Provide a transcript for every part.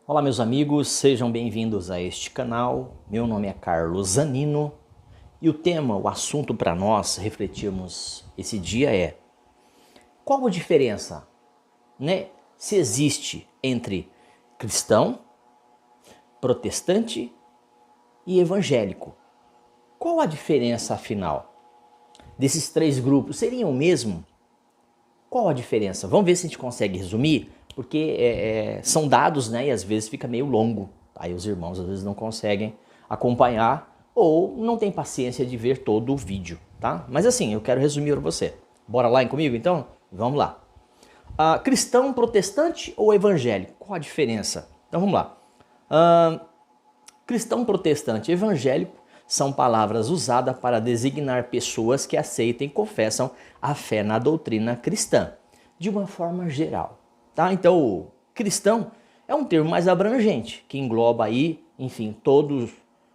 Olá meus amigos, sejam bem-vindos a este canal. Meu nome é Carlos Zanino e o tema, o assunto para nós refletirmos esse dia é: qual a diferença, se existe entre cristão, protestante e evangélico? Qual a diferença afinal desses três grupos? Seriam o mesmo? Qual a diferença? Vamos ver se a gente consegue resumir, porque são dados, e às vezes fica meio longo. Aí os irmãos às vezes não conseguem acompanhar ou não tem paciência de ver todo o vídeo, tá? Mas assim, eu quero resumir para você. Bora lá comigo então? Vamos lá. Cristão, protestante ou evangélico? Qual a diferença? Então vamos lá. Cristão, protestante e evangélico são palavras usadas para designar pessoas que aceitam e confessam a fé na doutrina cristã, de uma forma geral. Tá? Então, o cristão é um termo mais abrangente, que engloba aí, enfim, todos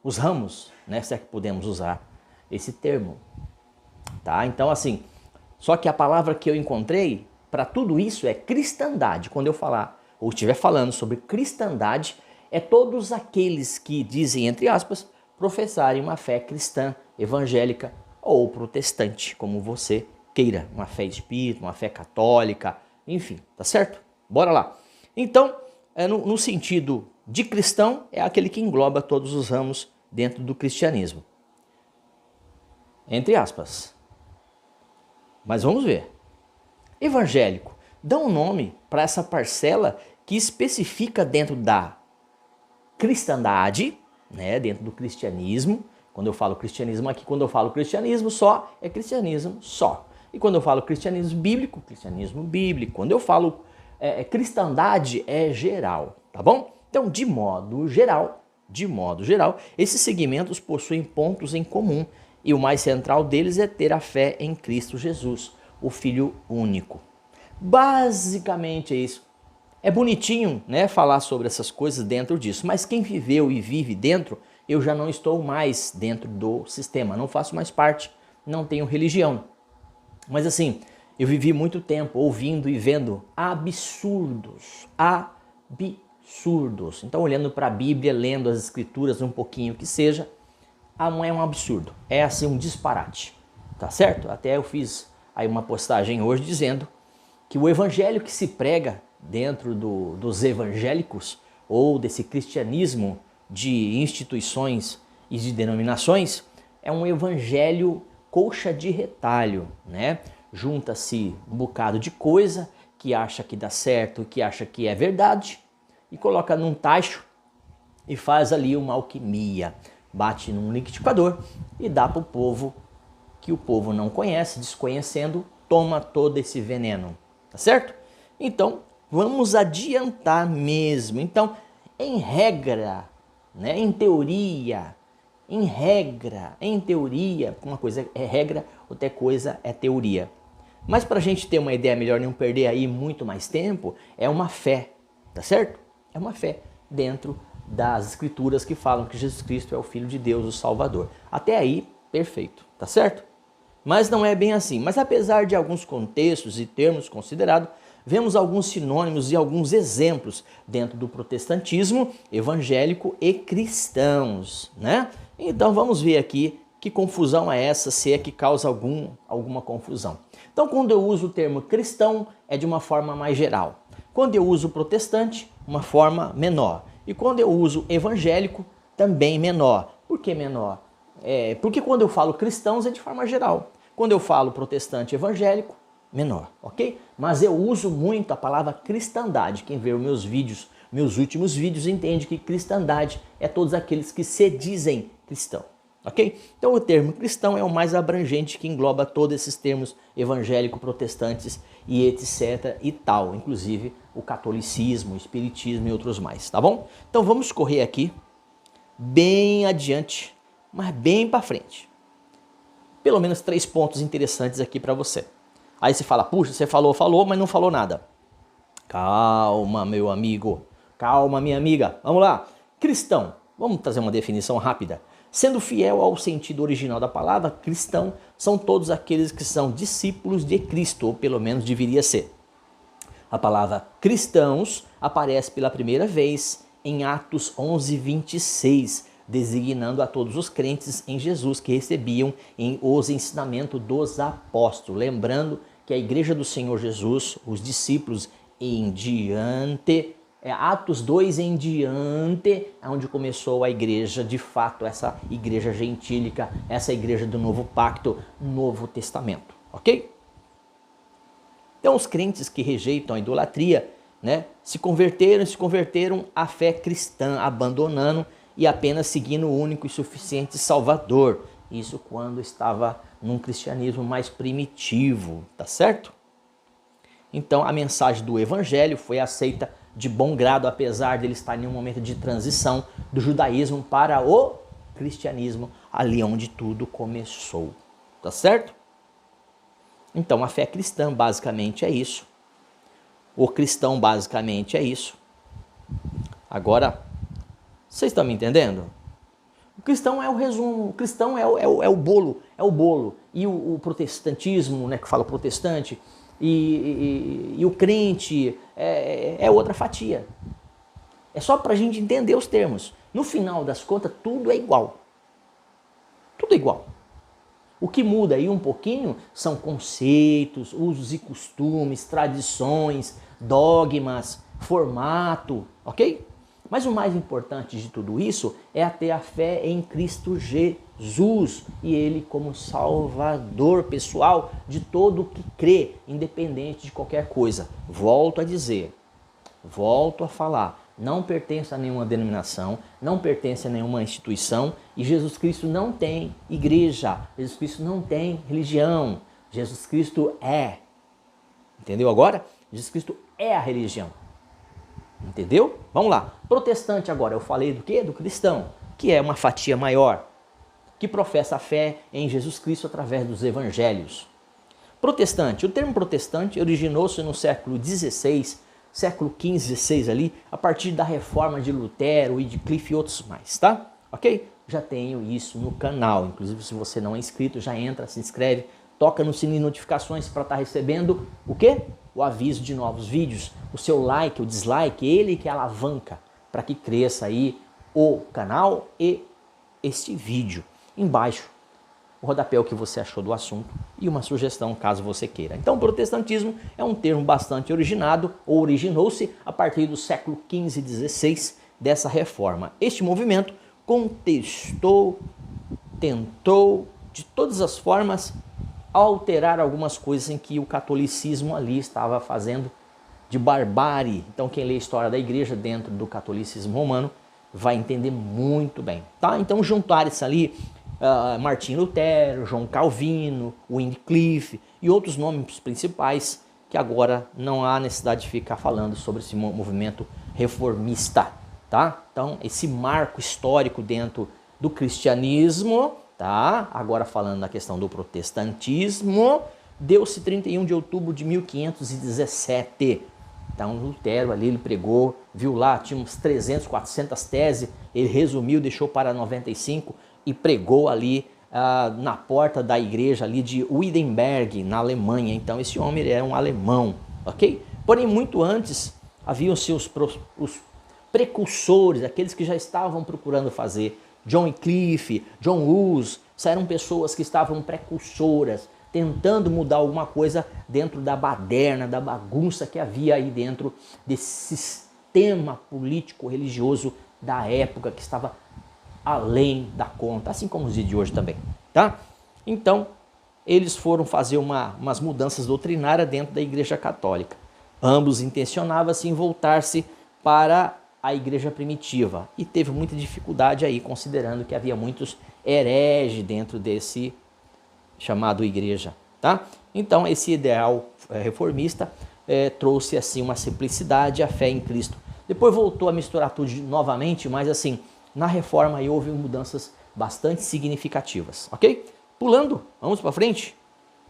os ramos, se é que podemos usar esse termo. Tá? Então, assim, só que a palavra que eu encontrei para tudo isso é cristandade. Quando eu falar, ou estiver falando sobre cristandade, é todos aqueles que dizem, entre aspas, professarem uma fé cristã, evangélica ou protestante, como você queira, uma fé espírita, uma fé católica, enfim, tá certo? Bora lá. Então, no sentido de cristão, é aquele que engloba todos os ramos dentro do cristianismo. Entre aspas. Mas vamos ver. Evangélico, dá um nome para essa parcela que especifica dentro da cristandade, dentro do cristianismo. Quando eu falo cristianismo aqui, quando eu falo cristianismo só, é cristianismo só. E quando eu falo cristianismo bíblico. Quando eu falo cristandade, é geral, tá bom? Então, de modo geral, esses segmentos possuem pontos em comum e o mais central deles é ter a fé em Cristo Jesus, o Filho único. Basicamente é isso. É bonitinho, falar sobre essas coisas dentro disso, mas quem viveu e vive dentro, eu já não estou mais dentro do sistema, não faço mais parte, não tenho religião. Mas assim, eu vivi muito tempo ouvindo e vendo absurdos. Então, olhando para a Bíblia, lendo as escrituras um pouquinho que seja, não é um absurdo, é assim um disparate, tá certo? Até eu fiz aí uma postagem hoje dizendo que o evangelho que se prega dentro dos evangélicos ou desse cristianismo de instituições e de denominações é um evangelho coxa de retalho, Junta-se um bocado de coisa que acha que dá certo, que acha que é verdade e coloca num tacho e faz ali uma alquimia, bate num liquidificador e dá para o povo que o povo não conhece, desconhecendo, toma todo esse veneno, tá certo? Então, vamos adiantar mesmo. Então, em regra, em teoria, uma coisa é regra, outra coisa é teoria. Mas para a gente ter uma ideia melhor, não perder aí muito mais tempo, é uma fé, tá certo? É uma fé dentro das escrituras que falam que Jesus Cristo é o Filho de Deus, o Salvador. Até aí, perfeito, tá certo? Mas não é bem assim. Mas apesar de alguns contextos e termos considerados, vemos alguns sinônimos e alguns exemplos dentro do protestantismo, evangélico e cristãos, Então vamos ver aqui que confusão é essa, se é que causa alguma confusão. Então, quando eu uso o termo cristão, é de uma forma mais geral. Quando eu uso protestante, uma forma menor. E quando eu uso evangélico, também menor. Por que menor? Porque quando eu falo cristãos é de forma geral. Quando eu falo protestante evangélico, menor, ok? Mas eu uso muito a palavra cristandade. Quem vê os meus vídeos, meus últimos vídeos, entende que cristandade é todos aqueles que se dizem cristão, ok? Então o termo cristão é o mais abrangente, que engloba todos esses termos evangélico, protestantes e etc e tal, inclusive o catolicismo, o espiritismo e outros mais, tá bom? Então vamos correr aqui bem adiante, mas bem para frente. Pelo menos 3 pontos interessantes aqui para você. Aí você fala, puxa, você falou, mas não falou nada. Calma, meu amigo. Calma, minha amiga. Vamos lá. Cristão. Vamos trazer uma definição rápida. Sendo fiel ao sentido original da palavra, cristão são todos aqueles que são discípulos de Cristo, ou pelo menos deveria ser. A palavra cristãos aparece pela primeira vez em Atos 11:26, designando a todos os crentes em Jesus que recebiam os ensinamentos dos apóstolos. Lembrando que a igreja do Senhor Jesus, os discípulos em diante, Atos 2 em diante, é onde começou a igreja, de fato, essa igreja gentílica, essa igreja do novo pacto, Novo Testamento, ok? Então os crentes que rejeitam a idolatria, né, se converteram à fé cristã, abandonando e apenas seguindo o único e suficiente Salvador. Isso quando estava num cristianismo mais primitivo, tá certo? Então a mensagem do evangelho foi aceita de bom grado, apesar de ele estar em um momento de transição do judaísmo para o cristianismo, ali onde tudo começou, tá certo? Então a fé cristã basicamente é isso. O cristão basicamente é isso. Agora, vocês estão me entendendo? O cristão é o resumo, o cristão é o bolo. E o protestantismo, né, que fala protestante, e o crente é outra fatia. É só para a gente entender os termos. No final das contas, tudo é igual. Tudo é igual. O que muda aí um pouquinho são conceitos, usos e costumes, tradições, dogmas, formato, ok? Mas o mais importante de tudo isso é ter a fé em Cristo Jesus e Ele como Salvador pessoal de todo que crê, independente de qualquer coisa. Volto a dizer, volto a falar, não pertence a nenhuma denominação, não pertence a nenhuma instituição e Jesus Cristo não tem igreja, Jesus Cristo não tem religião, Jesus Cristo é. Entendeu agora? Jesus Cristo é a religião. Entendeu? Vamos lá. Protestante agora, eu falei do quê? Do cristão, que é uma fatia maior, que professa a fé em Jesus Cristo através dos evangelhos. Protestante, o termo protestante originou-se no século XVI, século XV, XVI ali, a partir da reforma de Lutero e de Wycliffe e outros mais, tá? Ok? Já tenho isso no canal, inclusive se você não é inscrito, já entra, se inscreve, toca no sininho de notificações para estar recebendo o quê? O aviso de novos vídeos, o seu like, o dislike, ele que alavanca para que cresça aí o canal e este vídeo. Embaixo, o rodapé, o que você achou do assunto e uma sugestão caso você queira. Então, o protestantismo é um termo bastante originado ou originou-se a partir do século XV e XVI dessa reforma. Este movimento contestou, tentou de todas as formas alterar algumas coisas em que o catolicismo ali estava fazendo de barbárie. Então quem lê a história da igreja dentro do catolicismo romano vai entender muito bem, tá? Então juntaram-se ali Martim Lutero, João Calvino, Wycliffe e outros nomes principais que agora não há necessidade de ficar falando sobre esse movimento reformista, tá? Então esse marco histórico dentro do cristianismo, tá? Agora falando da questão do protestantismo, deu-se 31 de outubro de 1517. Então Lutero ali, ele pregou, viu lá, tinha uns 300, 400 teses, ele resumiu, deixou para 95 e pregou ali na porta da igreja ali de Wittenberg, na Alemanha. Então esse homem era um alemão, ok? Porém, muito antes, haviam-se os precursores, aqueles que já estavam procurando fazer. John Wycliffe, John Hus, eram pessoas que estavam precursoras, tentando mudar alguma coisa dentro da baderna, da bagunça que havia aí dentro desse sistema político-religioso da época que estava além da conta, assim como os dias de hoje também, tá? Então, eles foram fazer umas mudanças doutrinárias dentro da Igreja Católica. Ambos intencionavam-se em voltar-se para a igreja primitiva e teve muita dificuldade aí, considerando que havia muitos hereges dentro desse chamado igreja, tá? Então esse ideal reformista trouxe assim uma simplicidade, a fé em Cristo. Depois voltou a misturar tudo novamente, mas assim, na reforma aí houve mudanças bastante significativas, ok? Pulando, vamos para frente?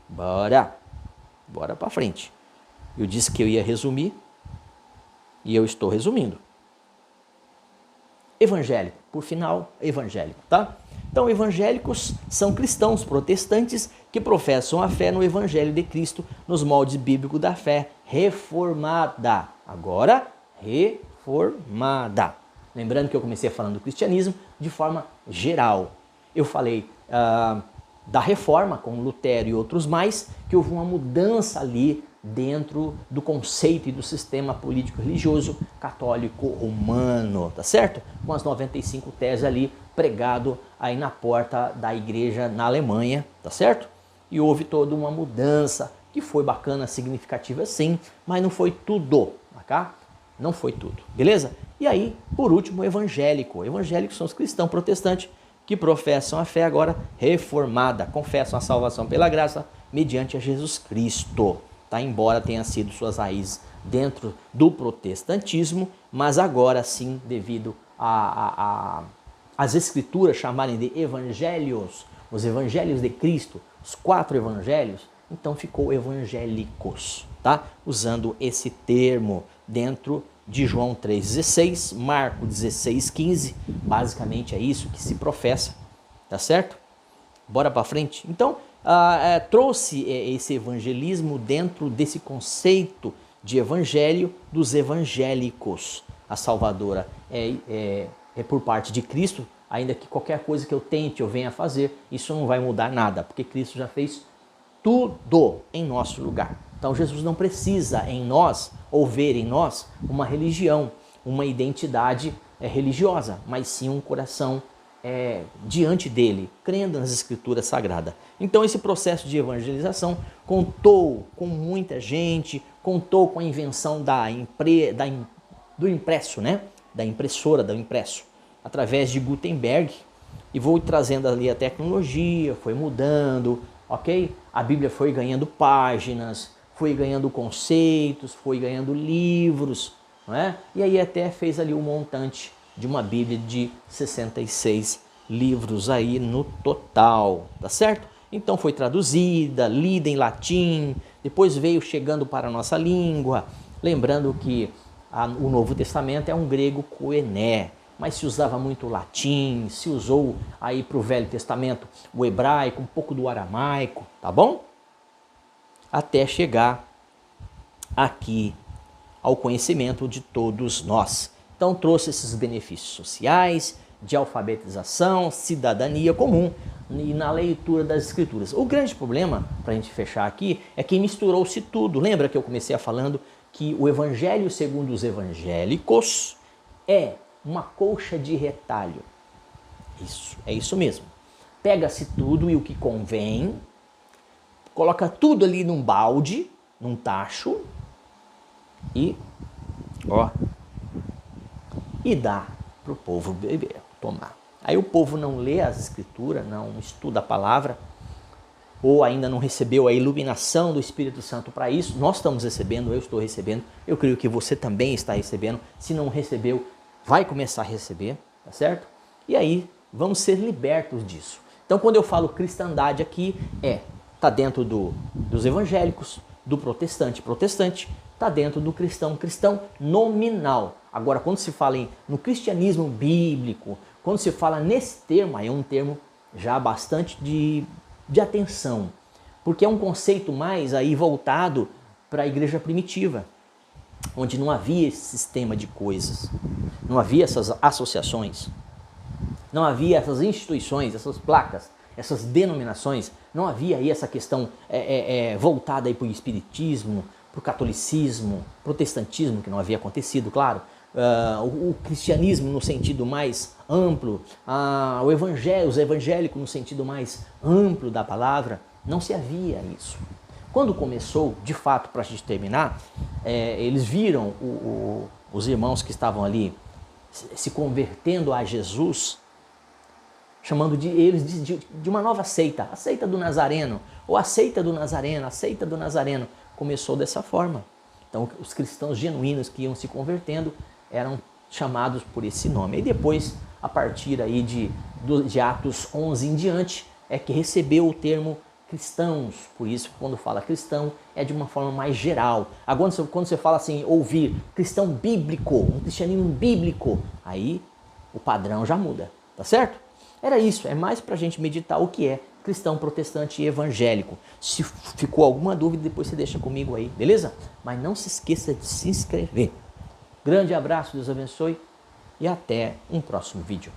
Bora para frente. Eu disse que eu ia resumir e eu estou resumindo. Evangélico, por final, evangélico, tá? Então, evangélicos são cristãos protestantes que professam a fé no Evangelho de Cristo nos moldes bíblicos da fé reformada. Agora, reformada. Lembrando que eu comecei falando do cristianismo de forma geral. Eu falei da reforma com Lutero e outros mais, que houve uma mudança ali dentro do conceito e do sistema político-religioso católico romano, tá certo? Com as 95 teses ali pregado aí na porta da igreja na Alemanha, tá certo? E houve toda uma mudança que foi bacana, significativa sim, mas não foi tudo, tá? Não foi tudo, beleza? E aí, por último, o evangélico. Evangélicos são os cristãos protestantes que professam a fé agora reformada, confessam a salvação pela graça mediante a Jesus Cristo. Tá? Embora tenha sido suas raízes dentro do protestantismo, mas agora sim, devido às escrituras chamarem de evangelhos, os evangelhos de Cristo, os 4 evangelhos, então ficou evangélicos, tá? Usando esse termo dentro de João 3,16, Marcos 16,15, basicamente é isso que se professa, tá certo? Bora para frente? Então, trouxe esse evangelismo dentro desse conceito de evangelho dos evangélicos. A salvadora é por parte de Cristo, ainda que qualquer coisa que eu tente, eu venha fazer, isso não vai mudar nada, porque Cristo já fez tudo em nosso lugar. Então Jesus não precisa em nós, ou ver em nós, uma religião, uma identidade religiosa, mas sim um coração diante dele, crendo nas escrituras sagradas. Então esse processo de evangelização contou com muita gente, contou com a invenção do impresso, né? Da impressora, do impresso, através de Gutenberg, e vou trazendo ali a tecnologia, foi mudando, ok? A Bíblia foi ganhando páginas, foi ganhando conceitos, foi ganhando livros, não é? E aí até fez ali um montante de uma Bíblia de 66 livros aí no total, tá certo? Então foi traduzida, lida em latim, depois veio chegando para a nossa língua, lembrando que o Novo Testamento é um grego koiné, mas se usava muito o latim, se usou aí para o Velho Testamento o hebraico, um pouco do aramaico, tá bom? Até chegar aqui ao conhecimento de todos nós. Então trouxe esses benefícios sociais, de alfabetização, cidadania comum e na leitura das escrituras. O grande problema, para a gente fechar aqui, é que misturou-se tudo. Lembra que eu comecei falando que o evangelho segundo os evangélicos é uma colcha de retalho. Isso, é isso mesmo. Pega-se tudo e o que convém, coloca tudo ali num balde, num tacho e dá para o povo beber, tomar. Aí o povo não lê as escrituras, não estuda a palavra, ou ainda não recebeu a iluminação do Espírito Santo para isso. Nós estamos recebendo, eu estou recebendo, eu creio que você também está recebendo. Se não recebeu, vai começar a receber, tá certo? E aí vamos ser libertos disso. Então quando eu falo cristandade aqui, está dentro dos evangélicos, do protestante, está dentro do cristão nominal. Agora, quando se fala no cristianismo bíblico, quando se fala nesse termo, aí é um termo já bastante de atenção, porque é um conceito mais aí voltado para a igreja primitiva, onde não havia esse sistema de coisas, não havia essas associações, não havia essas instituições, essas placas, essas denominações, não havia aí essa questão voltada aí para o espiritismo, para o catolicismo, protestantismo, que não havia acontecido, claro, o cristianismo no sentido mais amplo, os evangélicos no sentido mais amplo da palavra, não se havia isso. Quando começou, de fato, para a gente terminar, eles viram os irmãos que estavam ali se convertendo a Jesus, chamando eles de uma nova seita, a seita do Nazareno, ou a seita do Nazareno, a seita do Nazareno. Começou dessa forma. Então, os cristãos genuínos que iam se convertendo eram chamados por esse nome. E depois, a partir aí de Atos 11 em diante, é que recebeu o termo cristãos. Por isso, quando fala cristão, é de uma forma mais geral. Agora, quando você fala assim, ouvir cristão bíblico, um cristianismo bíblico, aí o padrão já muda, tá certo? Era isso, é mais para a gente meditar o que é cristão, protestante e evangélico. Se ficou alguma dúvida, depois você deixa comigo aí, beleza? Mas não se esqueça de se inscrever. Grande abraço, Deus abençoe e até um próximo vídeo.